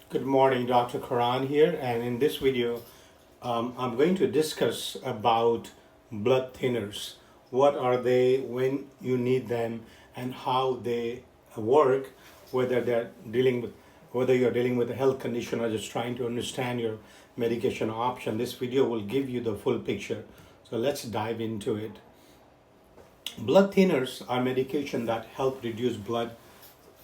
Good morning, Dr. Karan here, and in this video, I'm going to discuss about blood thinners. What are they, when you need them, and how they work, whether they're dealing with whether you're dealing with a health condition or just trying to understand your medication option. This video will give you the full picture. So let's dive into it. Blood thinners are medication that help reduce blood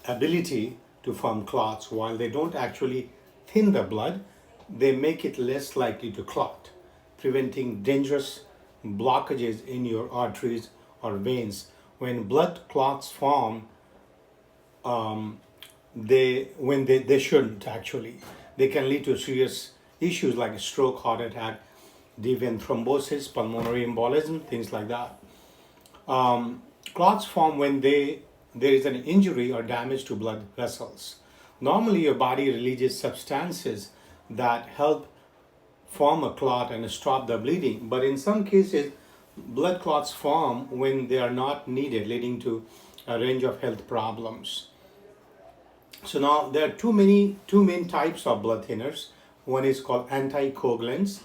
ability to form clots. While they don't actually thin the blood, they make it less likely to clot, preventing dangerous blockages in your arteries or veins. When blood clots form, they shouldn't actually. They can lead to serious issues like stroke, heart attack, deep vein thrombosis, pulmonary embolism, things like that. Clots form when there is an injury or damage to blood vessels. Normally, your body releases substances that help form a clot and stop the bleeding, but in some cases, blood clots form when they are not needed, leading to a range of health problems. So now there are two main types of blood thinners. One is called anticoagulants,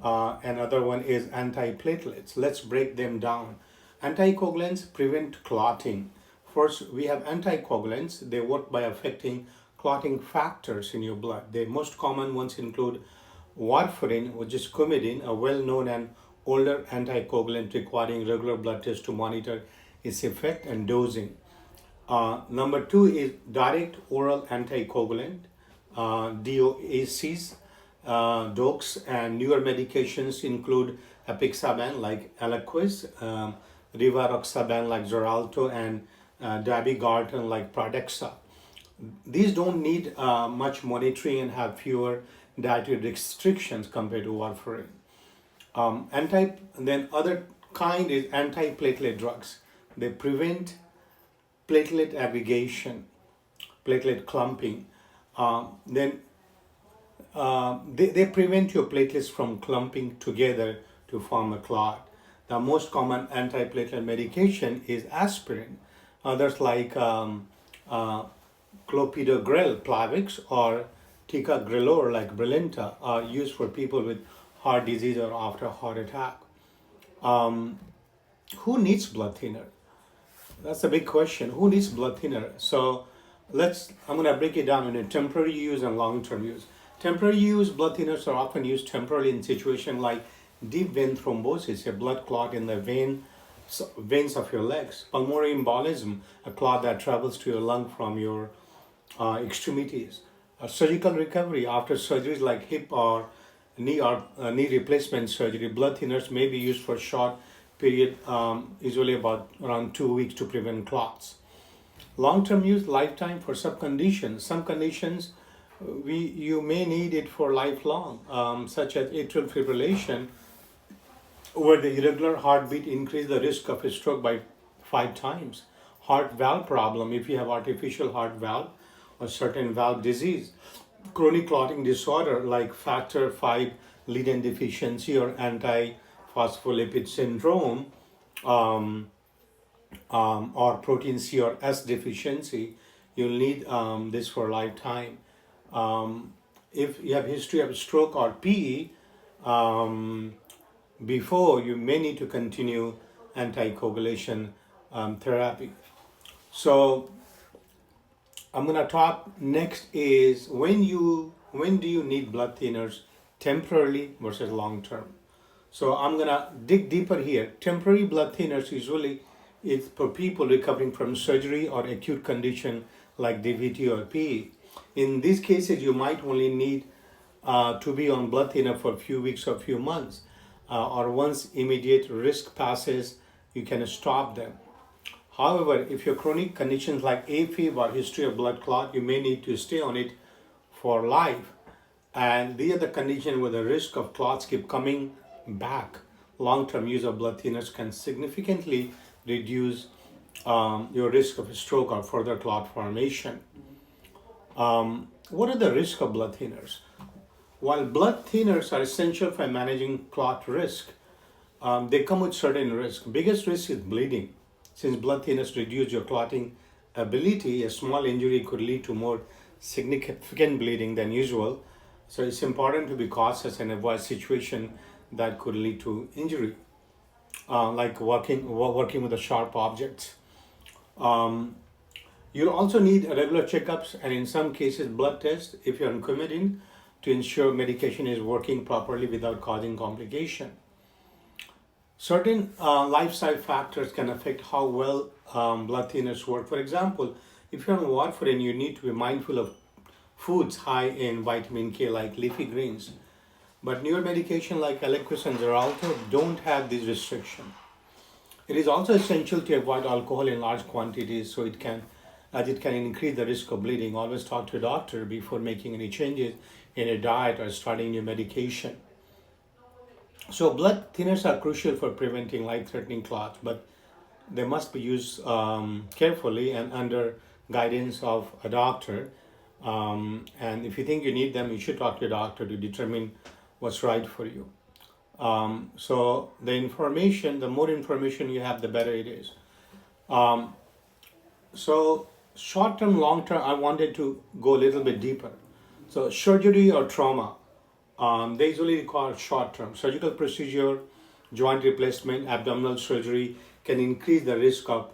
another one is antiplatelets. Let's break them down. Anticoagulants prevent clotting. First, we have anticoagulants. They work by affecting clotting factors in your blood. The most common ones include Warfarin, which is coumadin, a well-known and older anticoagulant requiring regular blood tests to monitor its effect and dosing. Number two is direct oral anticoagulant, DOACs, DOACs, and newer medications include apixaban like Eliquis, rivaroxaban like Xarelto, and dabigatran like Pradaxa. These don't need much monitoring and have fewer dietary restrictions compared to warfarin. Then other kind is antiplatelet drugs. They prevent platelet aggregation, platelet clumping. They prevent your platelets from clumping together to form a clot. The most common antiplatelet medication is aspirin. Others like clopidogrel, Plavix, or ticagrelor like Brilinta are used for people with heart disease or after a heart attack. Who needs blood thinner? That's a big question. Who needs blood thinner? So I'm going to break it down into temporary use and long-term use. Temporary use, blood thinners are often used temporarily in situations like deep vein thrombosis, a blood clot in the veins of your legs, pulmonary embolism, a clot that travels to your lung from your extremities, surgical recovery after surgeries like hip or knee replacement surgery. Blood thinners may be used for a short period, usually around 2 weeks, to prevent clots. Long-term use, lifetime for some conditions. Some conditions you may need it for lifelong, such as atrial fibrillation, where the irregular heartbeat increase the risk of a stroke by 5 times. Heart valve problem, if you have artificial heart valve or certain valve disease. Chronic clotting disorder like factor V Leiden deficiency or antiphospholipid syndrome, or protein C or S deficiency, you'll need this for a lifetime. If you have history of stroke or PE, before, you may need to continue anticoagulation therapy. So I'm going to talk next is when do you need blood thinners temporarily versus long term. So I'm going to dig deeper here. Temporary blood thinners usually is for people recovering from surgery or acute condition like DVT or PE. In these cases, you might only need to be on blood thinner for a few weeks or few months, or once immediate risk passes, you can stop them. However, if your chronic conditions like AFib or history of blood clot, you may need to stay on it for life. And these are the conditions where the risk of clots keep coming back. Long-term use of blood thinners can significantly reduce your risk of a stroke or further clot formation. What are the risks of blood thinners? While blood thinners are essential for managing clot risk, they come with certain risks. Biggest risk is bleeding. Since blood thinners reduce your clotting ability, a small injury could lead to more significant bleeding than usual. So it's important to be cautious and avoid situation that could lead to injury, like working with a sharp object. Um, You'll also need regular checkups and in some cases blood tests if you're concomitant to ensure medication is working properly without causing complication. Certain lifestyle factors can affect how well blood thinners work. For example, if you're on warfarin, you need to be mindful of foods high in vitamin K like leafy greens. But newer medication like Eliquis and Xarelto don't have this restriction. It is also essential to avoid alcohol in large quantities as it can increase the risk of bleeding. Always talk to a doctor before making any changes in your diet or starting new medication. So blood thinners are crucial for preventing life-threatening clots, but they must be used carefully and under guidance of a doctor. And if you think you need them, you should talk to a doctor to determine what's right for you. So the more information you have, the better it is. So short-term, long-term, I wanted to go a little bit deeper. So surgery or trauma, they usually require short-term. Surgical procedure, joint replacement, abdominal surgery can increase the risk of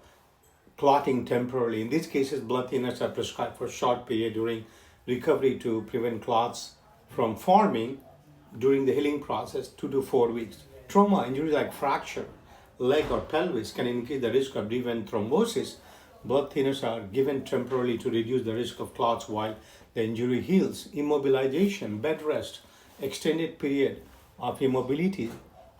clotting temporarily. In these cases, blood thinners are prescribed for a short period during recovery to prevent clots from forming during the healing process, 2 to 4 weeks. Trauma injuries like fracture, leg or pelvis can increase the risk of deep vein thrombosis. Blood thinners are given temporarily to reduce the risk of clots while the injury heals. Immobilization, bed rest, extended period of immobility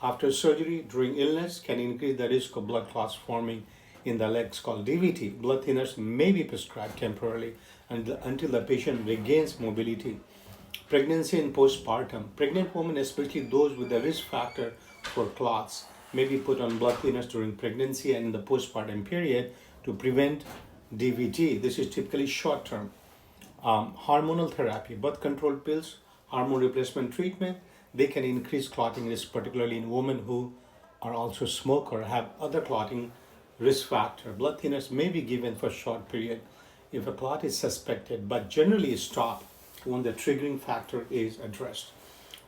after surgery during illness can increase the risk of blood clots forming in the legs called DVT. Blood thinners may be prescribed temporarily until the patient regains mobility. Pregnancy and postpartum. Pregnant women, especially those with the risk factor for clots, may be put on blood thinners during pregnancy and in the postpartum period to prevent DVT. This is typically short term. Hormonal therapy, birth control pills, hormone replacement treatment, they can increase clotting risk, particularly in women who are also smoker or have other clotting risk factor. Blood thinners may be given for a short period if a clot is suspected, but generally stop when the triggering factor is addressed.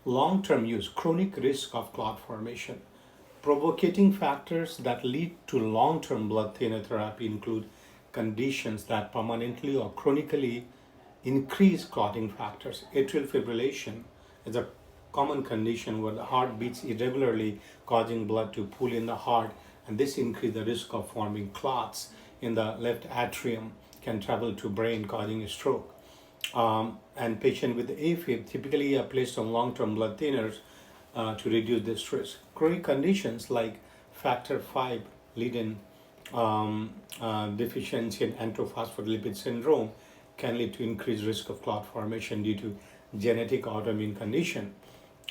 Long-term use, chronic risk of clot formation. Provoking factors that lead to long-term blood thinner therapy include conditions that permanently or chronically increase clotting factors. Atrial fibrillation is a common condition where the heart beats irregularly, causing blood to pool in the heart, and this increases the risk of forming clots in the left atrium, can travel to brain, causing a stroke. And patients with AFib typically are placed on long-term blood thinners to reduce this risk. Chronic conditions like factor V Leiden deficiency and antiphospholipid syndrome can lead to increased risk of clot formation due to genetic autoimmune condition.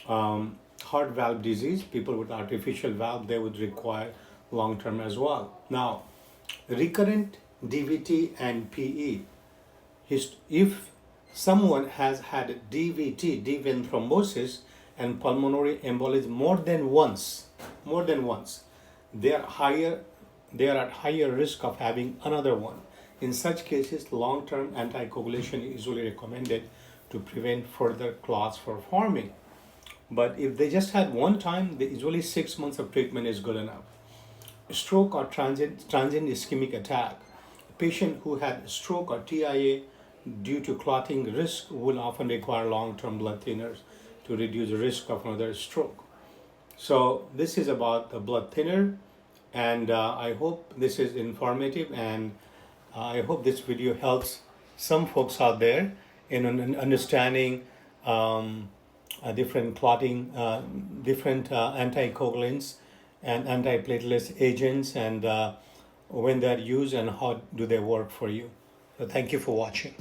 Heart valve disease, people with artificial valve, they would require long-term as well. Now, recurrent DVT and PE. If someone has had DVT, deep vein thrombosis, and pulmonary embolism more than once, they are at higher risk of having another one. In such cases, long-term anticoagulation is usually recommended to prevent further clots from forming. But if they just had one time, usually 6 months of treatment is good enough. Stroke or transient ischemic attack. A patient who had stroke or TIA due to clotting risk will often require long-term blood thinners to reduce the risk of another stroke. So this is about the blood thinner, and I hope this is informative, and I hope this video helps some folks out there in understanding different clotting, different anticoagulants and antiplatelets agents, and when they're used and how do they work for you. So thank you for watching.